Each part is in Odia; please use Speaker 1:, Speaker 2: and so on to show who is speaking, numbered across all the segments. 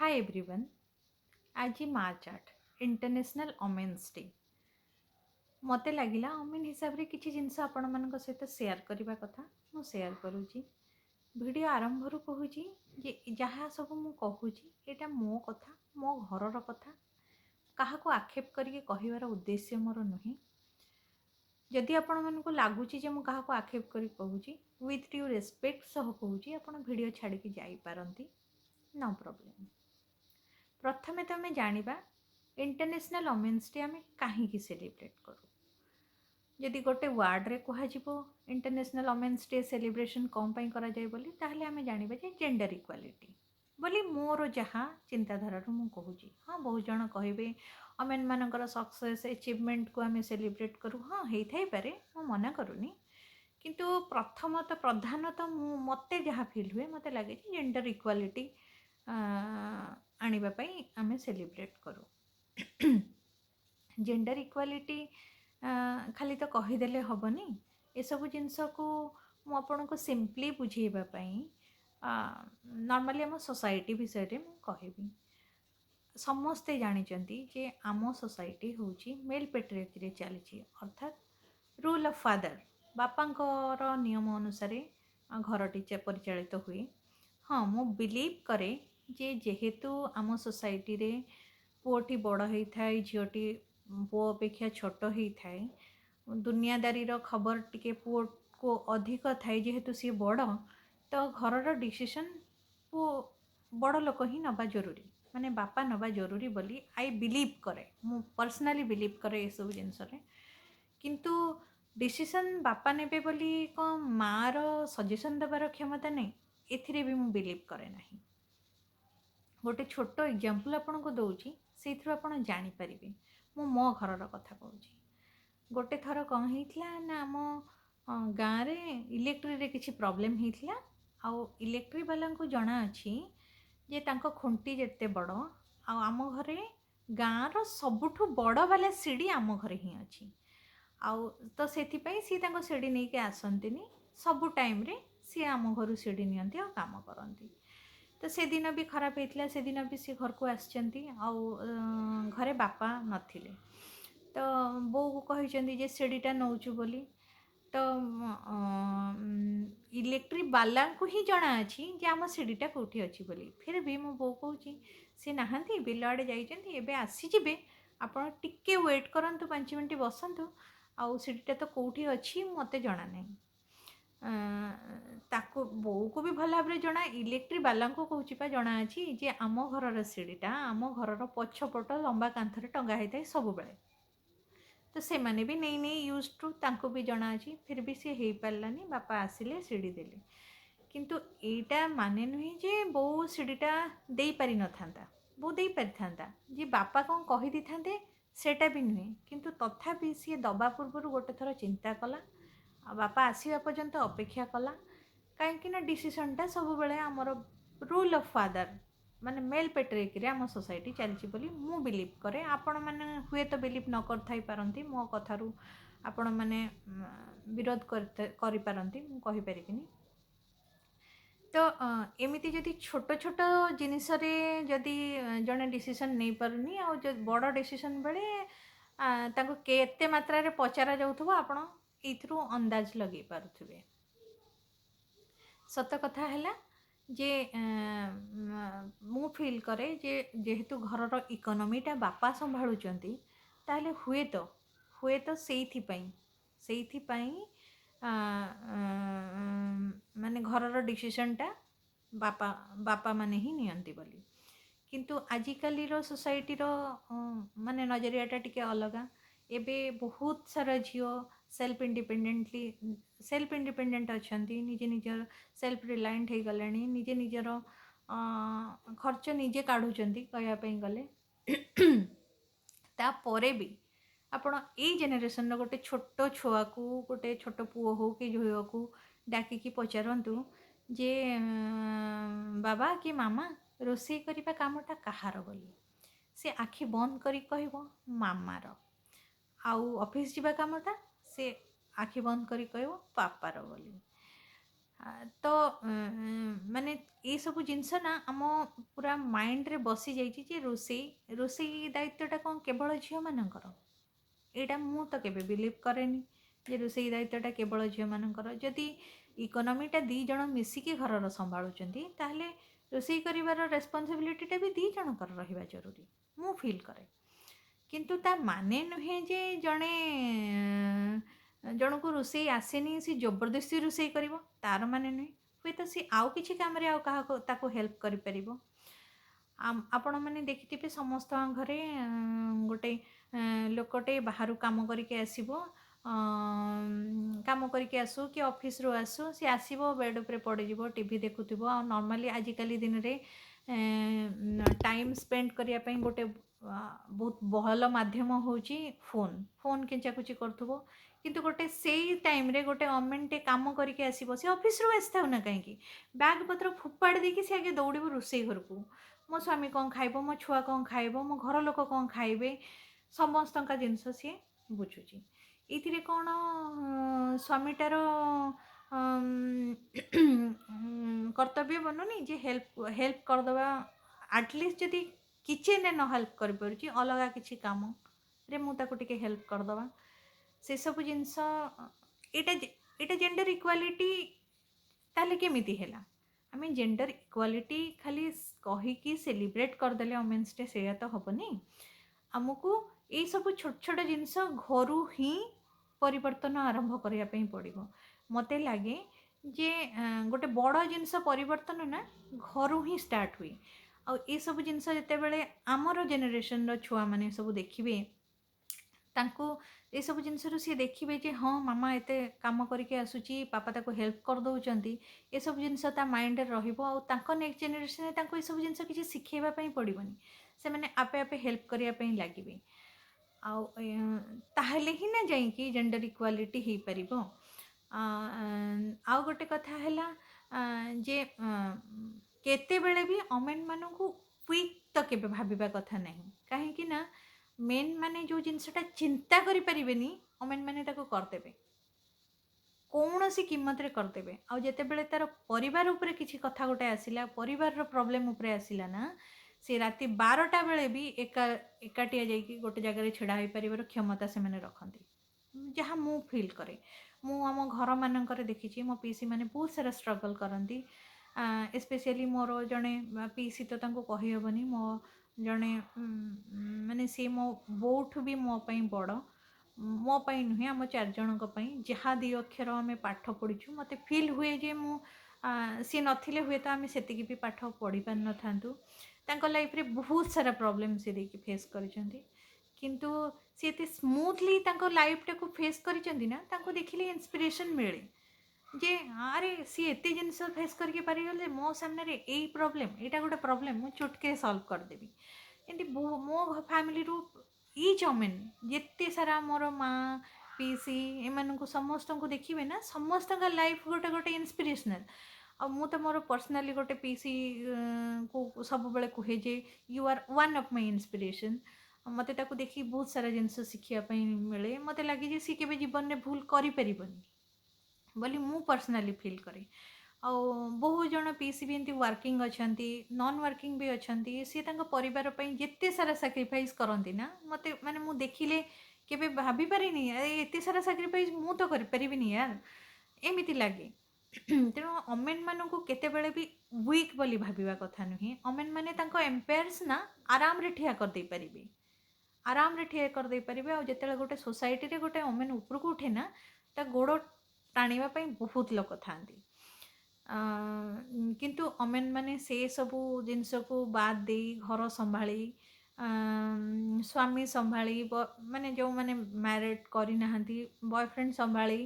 Speaker 1: Hi everyone. आज मार्च 8 इंटरनेशनल वुमेन्स डे। मते लगिला वुमेन हिसाब रे किछि जिंस आपण मानक सहित शेयर करबा कथा मु शेयर करूची। वीडियो आरंभ रु कहूची जे जहाँ सब मु कहूची एटा मो कथा मो घरर कथा काहाको आक्षेप करके कहिवार उद्देश्य मोर नुहे। जदि आपण मानक लागुची जे मु काहाको आक्षेप करी कहूची विथ ड्यू रेस्पेक्ट सह कहूची आपण वीडियो छाड़ी के जाई पारंती, नो प्रॉब्लम। प्रथमे तो आम जाना इंटरनेशनल वुमेन्स डे आम कहीं सेलिब्रेट करूँ। जदि गोटे वार्ड रे कह इंटरनेशनल वुमेन्स डे सेलिब्रेशन कौन पाई करा जाए बोली ताहले आम जानिबा जे जेंडर इक्वालिटी बोली मोर जहाँ चिंताधारा मु कहूँ। हाँ बहुत जन कहे वुमेन मानकर सक्सेस अचिवमेंट को आम सेलिब्रेट करूँ, हाँ होता ही पारे, मु मना करूनी। किंतु प्रथमतः प्रधानतः मते जहाँ फिल हुए मते लगे जेंडर इक्वालिटी आने आम सेलिब्रेट करूँ। जेंडर इक्वालिटी खाली तो कहीदेले हेनी, एसबू जिनस को मुझे सिंपली बुझेवाई नॉर्मली आम सोसाइटी विषय में कहबी। समस्ते जानते जे आम सोसाइटी हूँ मेल पेट्रियार्की चली, अर्थात रूल ऑफ फादर बापांकर नियम अनुसार घरटी परिचालित हुए। हाँ मु बिलीव करे जे जेहेतु आम सोसाइटी रे पुओटी बड़ होता है झीटी पुओ अपेक्षा छोट होता है, दुनियादारी खबर टिके पुओ को अधिक थाए जेहेतु सी बड़ तो घर डिसीजन पुओ बड़ लोक ही नवा जरूरी, माने बापा नवा जरूरी बोली आई बिलीव करे, मु पर्सनाली बिलीव करे ये सब जिनस। किंतु डिसीजन बापा नेबे बोली कौन माँ रो सजेशन देवार क्षमता नहीं, एथिरे भी मु बिलीव करे नहीं। गोटे छोट एग्जांपल आपन को दौची से आपन जानी परिबे। मु मो घरर कथा कहूची। गोटे थर कौन होइथिला ना आम गाँव रे इलेक्ट्री रे किछि प्रॉब्लम होइथिला। आउ इलेक्ट्री वाला को जना अछि जे तांको खुंटी जेते बड़ आम घरे गाँव रो सबुठु बड़ वाला सीढ़ी आम घरे ही अछि। आउ तो सेथिपाई सी तांको सीढ़ी नहीं के आसंतिनी, सबु टाइम रे सी आम घरु सीढ़ी नियंती और काम करंती। तो से दिन भी खराब होता, से दिन भी सी घर को आसचंती घरे बापा नथिले। तो बो को कहिचंदी जे सीढ़ीटा नौचु बोली। तो इलेक्ट्री वाला को ही जना अछि जे आम सीढ़ीटा कोठी अछि बोली। फिर भी मो बो कहूची सी नहांती बिल आड़े जाइचंती, एबे आसी जिबे, आपण टिके वेट करंतु 5 मिनिट बसंतु, आउ सीढ़ीटा तो कोठी अछि मते जना नहीं। ताको बो को भी भल भाव जना, इलेक्ट्री वाला को कहूची पा जना अछि जे आम घरर सीढ़ीटा आम घरर पछपट लंबा कांथरे टंगा होता सब बेले। तो से माने भी नहीं नहीं यूज टू तांको भी जना अछि, फिर भी सी हो पारानी, बापा आसिले सीढ़ी देले। किंतु एटा माने नुहे जे बो सीढ़ीटा दे पारि न थांता, बो दे पारि थांता जे बापा कौन कहि दी थांते सेटा भी नुहे। किंतु तथापि सी दबा पूर्व गोटे थर चिंता कला, बापा आसवा पर्यंत अपेक्षा कला, कहीं डिसीजनटा सब बेले आमर रूल ऑफ फादर माने मेल पेट्रियार्की आम सोसाइटी चलची बोली मु बिलीव करे। आपण मैंने हुए तो बिलीव न कर थाई पारंती, मो कथारू आपण मैंने विरोध करि पारंती, मु कहि परिबिनी। तो एमिति जदि छोट छोट जिनिस रे जदि जड़े डिसीजन नहीं पारुनी आ बड़ डिसीजन बेले ताको केते मात्रा रे पचारा जाउथबो आपण इथरू अंदाज लगे पारुथिबे। सत कथा है जे मु फील करे जे जेहेतु घरर इकोनोमीटा बापा संभाळुचंती ताहले हुए तो सेइथिपाई माने घरर डिसीजनटा बापा बापा माने ही नियंती बोली। किंतु आजिकाली रो सोसाइटी रो माने नजरियाटा टिके अलगा। एबे बहुत सारा झियो सेल्फ इंडिपेंडेंट अच्छंती, निजे निजर सेल्फ रिलायंट हो गले, निजे निजर खर्च निजे काढ़ुचंती कहयापई गले। तापरे भी आपण ए जेनेरेशन गोटे छोट छुआ को गोटे छोट पुओ हो कि झील को डाकिकी पचारतु जे बाबा कि मामा रोषे करने कामटा कहार बोली, से आखि बंद करी कहब मामार। आउ ऑफिस जीवा कामटा से आखि बंद करी कहब पापार बोली। तो ମାନେ ଏଇସବୁ ଜିନିଷ ନା ଆମ ପୁରା ମାଇଣ୍ଡରେ ବସି ଯାଇଛି ଯେ ରୋଷେଇ ଦାୟିତ୍ୱଟା କ'ଣ କେବଳ ଝିଅମାନଙ୍କର। ଏଇଟା ମୁଁ ତ କେବେ ବିଲିଭ୍ କରେନି ଯେ ରୋଷେଇ ଦାୟିତ୍ୱଟା କେବଳ ଝିଅମାନଙ୍କର। ଯଦି ଇକୋନୋମିଟା ଦୁଇ ଜଣ ମିଶିକି ଘରର ସମ୍ଭାଳୁଛନ୍ତି ତାହେଲେ ରୋଷେଇ କରିବାର ରେସ୍ପନ୍ସିବିଲିଟିଟା ବି ଦୁଇ ଜଣଙ୍କର ରହିବା ଜରୁରୀ, ମୁଁ ଫିଲ୍ କରେ। କିନ୍ତୁ ତା ମାନେ ନୁହେଁ ଯେ ଜଣକୁ ରୋଷେଇ ଆସେନି ସେ ଜବରଦସ୍ତି ରୋଷେଇ କରିବ, ତାର ମାନେ ନୁହେଁ। ହୁଏତ ସେ ଆଉ କିଛି କାମରେ ଆଉ କାହାକୁ ତାକୁ ହେଲ୍ପ କରିପାରିବ। ଆପଣମାନେ ଦେଖିଥିବେ ସମସ୍ତଙ୍କ ଘରେ ଗୋଟେ ଲୋକଟେ ବାହାରୁ କାମ କରିକି ଆସିବ, କାମ କରିକି ଆସୁ କି ଅଫିସରୁ ଆସୁ, ସେ ଆସିବ ବେଡ୍ ଉପରେ ପଡ଼ିଯିବ, ଟିଭି ଦେଖୁଥିବ। ଆଉ ନର୍ମାଲି ଆଜିକାଲି ଦିନରେ ଟାଇମ୍ ସ୍ପେଣ୍ଡ କରିବା ପାଇଁ ଗୋଟେ ବହୁତ ଭଲ ମାଧ୍ୟମ ହେଉଛି ଫୋନ୍ କେଞ୍ଚାକୁଚି କରୁଥିବ। କିନ୍ତୁ ଗୋଟେ ସେଇ ଟାଇମ୍ରେ ଗୋଟେ ଅମେନ୍ଟେ କାମ କରିକି ଆସିବ, ସେ ଅଫିସରୁ ଆସିଥାଉ ନା କାହିଁକି, ବ୍ୟାଗ୍ ପତ୍ର ଫୋପାଡ଼ି ଦେଇକି ସେ ଆଗେ ଦୌଡ଼ିବ ରୋଷେଇ ଘରକୁ। ମୋ ସ୍ୱାମୀ କ'ଣ ଖାଇବ, ମୋ ଛୁଆ କ'ଣ ଖାଇବ, ମୋ ଘର ଲୋକ କ'ଣ ଖାଇବେ, ସମସ୍ତଙ୍କ ଜିନିଷ ସିଏ ବୁଝୁଛି। ଏଇଥିରେ କ'ଣ ସ୍ୱାମୀଟାର କର୍ତ୍ତବ୍ୟ ବନୁନି ଯେ ହେଲ୍ପ କରିଦେବା। ଆଟଲିଷ୍ଟ ଯଦି କିଚେନ୍ରେ ନ ହେଲ୍ପ କରିପାରୁଛି ଅଲଗା କିଛି କାମରେ ମୁଁ ତାକୁ ଟିକେ ହେଲ୍ପ କରିଦେବା। ସେସବୁ ଜିନିଷ ଏଇଟା ଜେଣ୍ଡର ଇକ୍ୱାଲିଟି ତାହେଲେ କେମିତି ହେଲା? ଆମେ ଜେଣ୍ଡର ଇକ୍ୱାଲିଟି ଖାଲି କହିକି ସେଲିବ୍ରେଟ୍ କରିଦେଲେ ଓମେନ୍ସ ଡେ ସେଇଆ ତ ହେବନି। ଆମକୁ ଏଇସବୁ ଛୋଟ ଛୋଟ ଜିନିଷ ଘରୁ ହିଁ ପରିବର୍ତ୍ତନ ଆରମ୍ଭ କରିବା ପାଇଁ ପଡ଼ିବ। ମୋତେ ଲାଗେ ଯେ ଗୋଟେ ବଡ଼ ଜିନିଷ ପରିବର୍ତ୍ତନ ନା ଘରୁ ହିଁ ଷ୍ଟାର୍ଟ ହୁଏ। ଆଉ ଏସବୁ ଜିନିଷ ଯେତେବେଳେ ଆମର ଜେନେରେସନ୍ର ଛୁଆମାନେ ସବୁ ଦେଖିବେ, ତାଙ୍କୁ ଏସବୁ ଜିନିଷରୁ ସିଏ ଦେଖିବେ ଯେ ହଁ ମାମା ଏତେ କାମ କରିକି ଆସୁଛି, ପାପା ତାକୁ ହେଲ୍ପ କରିଦେଉଛନ୍ତି, ଏସବୁ ଜିନିଷ ତା ମାଇଣ୍ଡରେ ରହିବ। ଆଉ ତାଙ୍କ ନେକ୍ସଟ ଜେନେରେସନରେ ତାଙ୍କୁ ଏସବୁ ଜିନିଷ କିଛି ଶିଖେଇବା ପାଇଁ ପଡ଼ିବନି, ସେମାନେ ଆପେ ଆପେ ହେଲ୍ପ କରିବା ପାଇଁ ଲାଗିବେ। ଆଉ ତାହେଲେ ହିଁ ନା ଯାଇକି ଜେଣ୍ଡର ଇକ୍ୱାଲିଟି ହେଇପାରିବ। ଆଉ ଗୋଟେ କଥା ହେଲା ଯେ କେତେବେଳେ ବି ଓମେନ୍ମାନଙ୍କୁ ୱିକ୍ ତ କେବେ ଭାବିବା କଥା ନାହିଁ। କାହିଁକି ନା ମେନ୍ ମାନେ ଯେଉଁ ଜିନିଷଟା ଚିନ୍ତା କରିପାରିବେନି, ଓମେନ୍ମାନେ ତାକୁ କରିଦେବେ, କୌଣସି କିମତରେ କରିଦେବେ। ଆଉ ଯେତେବେଳେ ତା'ର ପରିବାର ଉପରେ କିଛି କଥା ଗୋଟେ ଆସିଲା, ପରିବାରର ପ୍ରୋବ୍ଲେମ୍ ଉପରେ ଆସିଲା ନା, ସେ ରାତି 12ଟା ବେଳେ ବି ଏକାଟିଆ ଯାଇକି ଗୋଟେ ଜାଗାରେ ଛିଡ଼ା ହୋଇପାରିବାର କ୍ଷମତା ସେମାନେ ରଖନ୍ତି, ଯାହା ମୁଁ ଫିଲ୍ କରେ। ମୁଁ ଆମ ଘରମାନଙ୍କରେ ଦେଖିଛି ମୋ ପିଇସିମାନେ ବହୁତ ସାରା ଷ୍ଟ୍ରଗଲ୍ କରନ୍ତି। ଏସ୍ପେସିଆଲି ମୋର ଜଣେ ପିଇସି, ତ ତାଙ୍କୁ କହିହେବନି, ମୋ ଜଣେ ମାନେ ସିଏ ମୋ ବୋଉଠୁ ବି ମୋ ପାଇଁ ବଡ଼, ମୋ ପାଇଁ ନୁହେଁ ଆମ 4 ଜଣଙ୍କ ପାଇଁ। ଯାହା 2 ଅକ୍ଷର ଆମେ ପାଠ ପଢ଼ିଛୁ, ମୋତେ ଫିଲ୍ ହୁଏ ଯେ ସିଏ ନଥିଲେ ହୁଏତ ଆମେ ସେତିକି ବି ପାଠ ପଢ଼ି ପାରିନଥାନ୍ତୁ। ତାଙ୍କ ଲାଇଫ୍ରେ ବହୁତ ସାରା ପ୍ରୋବ୍ଲେମ୍ ସେ ଦେଇକି ଫେସ୍ କରିଛନ୍ତି, କିନ୍ତୁ ସେ ଏତେ ସ୍ମୁଥଲି ତାଙ୍କ ଲାଇଫ୍ଟାକୁ ଫେସ୍ କରିଛନ୍ତି ନା, ତାଙ୍କୁ ଦେଖିଲେ ଇନ୍ସପିରେସନ୍ ମିଳେ ଯେ ଆରେ ସିଏ ଏତେ ଜିନିଷ ଫେସ୍ କରିକି ପାରିଗଲେ, ମୋ ସାମ୍ନାରେ ଏଇ ପ୍ରୋବ୍ଲେମ୍, ଏଇଟା ଗୋଟେ ପ୍ରୋବ୍ଲେମ୍, ମୁଁ ଚୁଟକେ ସଲ୍ଭ କରିଦେବି। ଏମିତି ମୋ ଫ୍ୟାମିଲିରୁ ଇଚ୍ ଓମେନ୍ ଯେତେ ସାରା ମୋର ମା, ପିଇସି, ଏମାନଙ୍କୁ ସମସ୍ତଙ୍କୁ ଦେଖିବେ ନା, ସମସ୍ତଙ୍କ ଲାଇଫ୍ ଗୋଟେ ଗୋଟେ ଇନ୍ସପିରେସନାଲ୍। ଆଉ ମୁଁ ତ ମୋର ପର୍ସନାଲି ଗୋଟେ ପିଇସି କୁ ସବୁବେଳେ କୁହେ ଯେ you are one of my inspiration. ମୋତେ ତାକୁ ଦେଖି ବହୁତ ସାରା ଜିନିଷ ଶିଖିବା ପାଇଁ ମିଳେ। ମୋତେ ଲାଗେ ଯେ ସିଏ କେବେ ଜୀବନରେ ଭୁଲ କରିପାରିବନି ବୋଲି ମୁଁ ପର୍ସନାଲି ଫିଲ୍ କରେ। ଆଉ ବହୁ ଜଣ ପିଇସି ବି ଏମିତି ୱାର୍କିଂ ଅଛନ୍ତି, ନନ୍ ୱାର୍କିଂ ବି ଅଛନ୍ତି। ସିଏ ତାଙ୍କ ପରିବାର ପାଇଁ ଯେତେ ସାରା ସାକ୍ରିଫାଇସ୍ କରନ୍ତି ନା, ମୋତେ ମାନେ ମୁଁ ଦେଖିଲେ କେବେ ଭାବିପାରିନି ଏତେ ସାରା ସାକ୍ରିଫାଇସ୍ ମୁଁ ତ କରିପାରିବିନି ୟାର, ଏମିତି ଲାଗେ। ତେଣୁ ଓମେନ୍ମାନଙ୍କୁ କେତେବେଳେ ବି ୱିକ୍ ବୋଲି ଭାବିବା କଥା ନୁହେଁ। ଓମେନ୍ମାନେ ତାଙ୍କ ଏମ୍ପାୟାର୍ସ ନା ଆରାମରେ ଠିଆ କରିଦେଇପାରିବେ, ଆରାମରେ ଠିଆ କରିଦେଇପାରିବେ। ଆଉ ଯେତେବେଳେ ଗୋଟେ ସୋସାଇଟିରେ ଗୋଟେ ଓମେନ୍ ଉପରକୁ ଉଠେ ନା, ତା ଗୋଡ଼ ଟାଣିବା ପାଇଁ ବହୁତ ଲୋକ ଥାଆନ୍ତି। କିନ୍ତୁ ଓମେନ୍ମାନେ ସେସବୁ ଜିନିଷକୁ ବାଦ ଦେଇ ଘର ସମ୍ଭାଳି, ସ୍ୱାମୀ ସମ୍ଭାଳି, ମାନେ ଯେଉଁମାନେ ମ୍ୟାରେଡ୍ କରିନାହାନ୍ତି ବୟଫ୍ରେଣ୍ଡ ସମ୍ଭାଳି,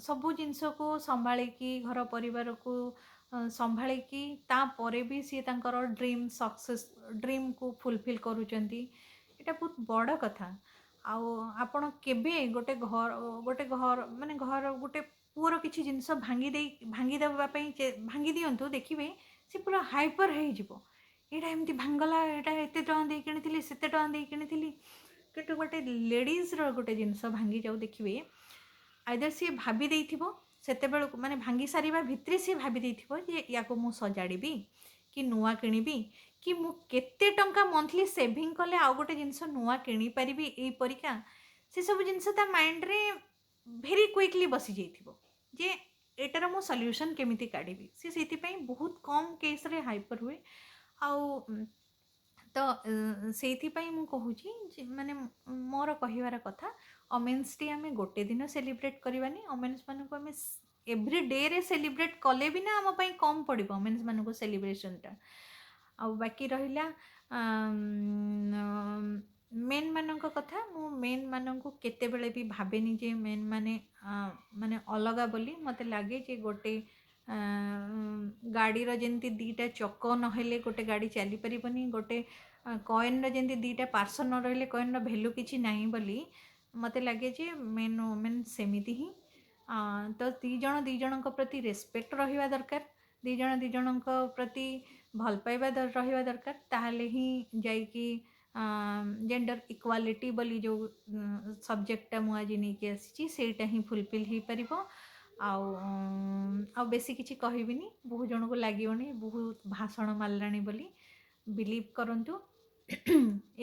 Speaker 1: ସବୁ ଜିନିଷକୁ ସମ୍ଭାଳିକି ଘର ପରିବାରକୁ ସମ୍ଭାଳିକି ତାପରେ ବି ସିଏ ତାଙ୍କର ଡ୍ରିମ୍କୁ ଫୁଲଫିଲ୍ କରୁଛନ୍ତି। ଏଇଟା ବହୁତ ବଡ଼ କଥା। ଆଉ ଆପଣ କେବେ ଗୋଟେ ଘର ମାନେ ଗୋଟେ ପୁଅର କିଛି ଜିନିଷ ଭାଙ୍ଗିଦେବା ପାଇଁ ଭାଙ୍ଗି ଦିଅନ୍ତୁ, ଦେଖିବେ ସେ ପୁରା ହାଇପର୍ ହେଇଯିବ। ଏଇଟା ଏମିତି ଭାଙ୍ଗଲା, ଏଇଟା ଏତେ ଟଙ୍କା ଦେଇ କିଣିଥିଲି, ସେତେ ଟଙ୍କା ଦେଇ କିଣିଥିଲି। କିନ୍ତୁ ଗୋଟେ ଲେଡ଼ିଜ୍ର ଗୋଟେ ଜିନିଷ ଭାଙ୍ଗିଯାଉ, ଦେଖିବେ ଆଇଦର୍ ସିଏ ଭାବି ଦେଇଥିବ ସେତେବେଳକୁ ମାନେ ଭାଙ୍ଗି ସାରିବା ଭିତରେ ସେ ଭାବି ଦେଇଥିବ ଯେ ୟାକୁ ମୁଁ ସଜାଡ଼ିବି କି ନୂଆ କିଣିବି କି ମୁଁ କେତେ ଟଙ୍କା ମନ୍ଥଲି ସେଭିଂ କଲେ ଆଉ ଗୋଟେ ଜିନିଷ ନୂଆ କିଣିପାରିବି ଏଇପରିକା ସେସବୁ ଜିନିଷ ତା ମାଇଣ୍ଡରେ ଭେରି କ୍ୱିକଲି ବସିଯାଇଥିବ ଯେ ଏଟାର ମୁଁ ସଲ୍ୟୁସନ୍ କେମିତି କାଢ଼ିବି। ସେ ସେଇଥିପାଇଁ ବହୁତ କମ୍ କେସ୍ରେ ହାଇପର୍ ହୁଏ। ଆଉ ତ ସେଇଥିପାଇଁ ମୁଁ କହୁଛି ଯେ ମାନେ ମୋର କହିବାର କଥା ଓମେନ୍ସ ଡେ ଆମେ ଗୋଟେ ଦିନ ସେଲିବ୍ରେଟ୍ କରିବାନି। ଓମେନ୍ସମାନଙ୍କୁ ଆମେ ଏଭ୍ରି ଡେରେ ସେଲିବ୍ରେଟ୍ କଲେ ବି ନା ଆମ ପାଇଁ କମ୍ ପଡ଼ିବ ଓମେନ୍ସମାନଙ୍କୁ ସେଲିବ୍ରେସନ୍ଟା। ଆଉ ବାକି ରହିଲା ମେନ୍‌ମାନଙ୍କ କଥା, ମୁଁ ମେନ୍‌ମାନଙ୍କୁ କେତେବେଳେ ବି ଭାବେନି ଯେ ମେନ୍‌ମାନେ ମାନେ ଅଲଗା ବୋଲି। ମୋତେ ଲାଗେ ଯେ ଗୋଟେ ଗାଡ଼ିର ଯେମିତି ଦୁଇଟା ଚକ ନହେଲେ ଗୋଟେ ଗାଡ଼ି ଚାଲିପାରିବନି, ଗୋଟେ କଏନ୍‌ର ଯେମିତି ଦୁଇଟା ପାର୍ଶ୍ୱ ନ ରହିଲେ କଏନ୍‌ର ଭ୍ୟାଲୁ କିଛି ନାହିଁ ବୋଲି ମୋତେ ଲାଗେ ଯେ ମେନ୍ ଓମେନ୍ ସେମିତି ହିଁ। ତ ଦୁଇ ଜଣ ଦୁଇ ଜଣଙ୍କ ପ୍ରତି ରେସ୍ପେକ୍ଟ ରହିବା ଦରକାର, ଦୁଇ ଜଣ ଦୁଇ ଜଣଙ୍କ ପ୍ରତି ଭଲ ପାଇବା ରହିବା ଦରକାର। ତାହେଲେ ହିଁ ଯାଇକି ଜେଣ୍ଡର ଇକ୍ୱାଲିଟି ବୋଲି ଯେଉଁ ସବଜେକ୍ଟଟା ମୁଁ ଆଜି ନେଇକି ଆସିଛି ସେଇଟା ହିଁ ଫୁଲଫିଲ୍ ହେଇପାରିବ। ଆଉ ବେଶୀ କିଛି କହିବିନି, ବହୁତ ଜଣଙ୍କୁ ଲାଗିବନି ବହୁତ ଭାଷଣ ମାରିଲାଣି ବୋଲି। ବିଲିଭ୍ କରନ୍ତୁ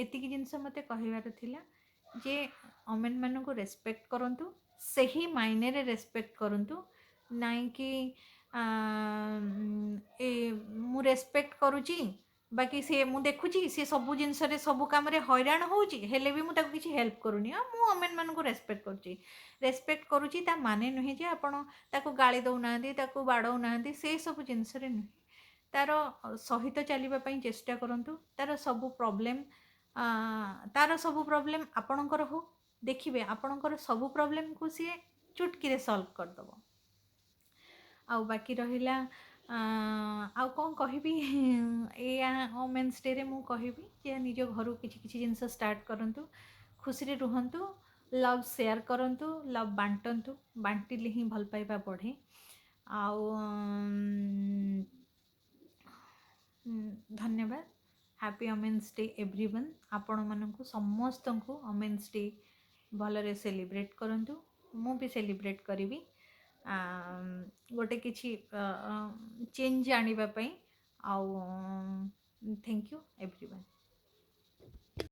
Speaker 1: ଏତିକି ଜିନିଷ ମୋତେ କହିବାର ଥିଲା ଯେ ଓମେନ୍‌ମାନଙ୍କୁ ରେସ୍ପେକ୍ଟ କରନ୍ତୁ, ସେହି ମାଇନେରେ ରେସ୍ପେକ୍ଟ କରନ୍ତୁ, ନାଇଁ କି ଏ ମୁଁ ରେସ୍ପେକ୍ଟ କରୁଛି ବାକି ସେ ମୁଁ ଦେଖୁଛି ସେ ସବୁ ଜିନିଷରେ ସବୁ କାମରେ ହଇରାଣ ହେଉଛି ହେଲେ ବି ମୁଁ ତାକୁ କିଛି ହେଲ୍ପ କରୁନି। ମୁଁ ଓମେନ୍‌ମାନଙ୍କୁ ରେସ୍ପେକ୍ଟ କରୁଛି। ରେସ୍ପେକ୍ଟ କରୁଛି ତା ମାନେ ନୁହେଁ ଯେ ଆପଣ ତାକୁ ଗାଳି ଦେଉନାହାନ୍ତି, ତାକୁ ବାଡ଼ଉନାହାନ୍ତି, ସେସବୁ ଜିନିଷରେ ନୁହେଁ। ତା'ର ସହିତ ଚାଲିବା ପାଇଁ ଚେଷ୍ଟା କରନ୍ତୁ। ତା'ର ସବୁ ପ୍ରୋବ୍ଲେମ୍ ଆପଣଙ୍କର ହଉ, ଦେଖିବେ ଆପଣଙ୍କର ସବୁ ପ୍ରୋବ୍ଲେମ୍‌କୁ ସିଏ ଚୁଟକିରେ ସଲ୍ଭ କରିଦେବ। ଆଉ ବାକି ରହିଲା ଆଉ କ'ଣ କହିବି ଏଇଆ ଓମେନ୍ସ ଡେରେ ମୁଁ କହିବି ଯେ ନିଜ ଘରୁ କିଛି କିଛି ଜିନିଷ ଷ୍ଟାର୍ଟ କରନ୍ତୁ, ଖୁସିରେ ରୁହନ୍ତୁ, ଲଭ୍ ସେୟାର କରନ୍ତୁ, ଲଭ୍ ବାଣ୍ଟନ୍ତୁ, ବାଣ୍ଟିଲେ ହିଁ ଭଲ ପାଇବା ବଢ଼େ। ଆଉ ଧନ୍ୟବାଦ। Happy women's day everyone. ଆପଣମାନଙ୍କୁ ସମସ୍ତଙ୍କୁ ଓମେନ୍ସ ଡେ ଭଲରେ ସେଲିବ୍ରେଟ୍ କରନ୍ତୁ। ମୁଁ ବି ସେଲିବ୍ରେଟ୍ କରିବି ଗୋଟେ କିଛି ଚେଞ୍ଜ ଆଣିବା ପାଇଁ। ଆଉ ଥ୍ୟାଙ୍କ ୟୁ ଏଭ୍ରିୱାନ୍।